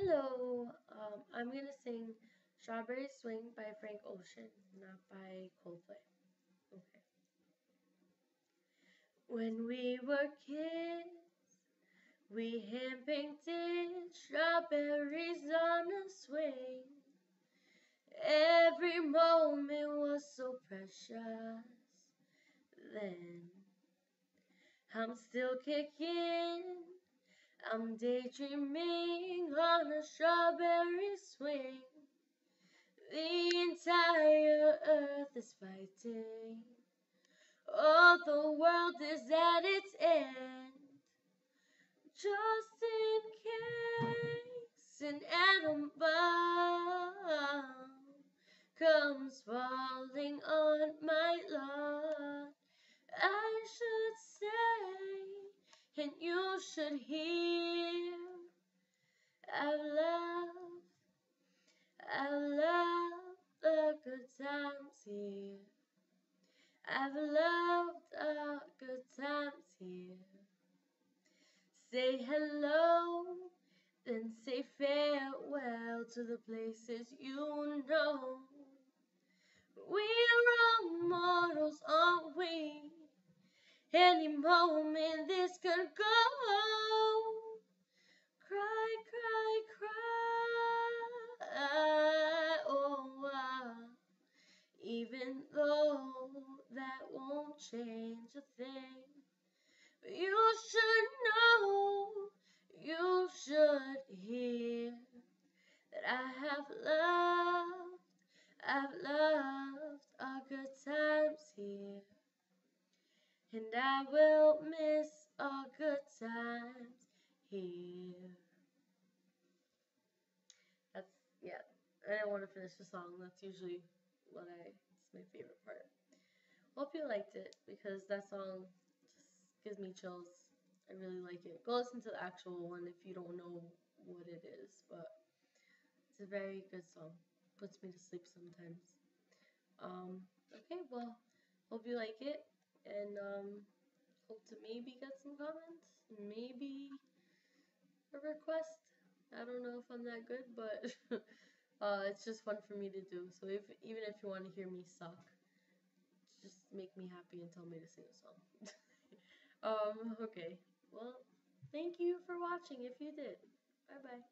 Hello, I'm gonna sing Strawberry Swing by Frank Ocean, not by Coldplay. Okay. When we were kids, we hand painted strawberries on a swing. Every moment was so precious then. I'm still kicking, I'm daydreaming on a strawberry swing. The entire earth is fighting. Oh, the world is at its end. Just in case an atom bomb comes falling on my lawn, I should say, and you should hear, I've loved the good times here. I've loved the good times here. Say hello, then say farewell to the places you know. We're all mortals, aren't we? Any moment this could go. Cry, cry, cry, oh, even though that won't change a thing. You should know, you should hear that I've loved our good times here. And I will miss our good times here. Yeah, I didn't want to finish the song. That's usually it's my favorite part. Hope you liked it because that song just gives me chills. I really like it. Go listen to the actual one if you don't know what it is, but it's a very good song. Puts me to sleep sometimes. Okay, well, hope you like it, and hope to maybe get some comments, maybe a request. I don't know if I'm that good, but it's just fun for me to do. So even if you want to hear me suck, just make me happy and tell me to sing a song. Okay. Well, thank you for watching if you did. Bye bye.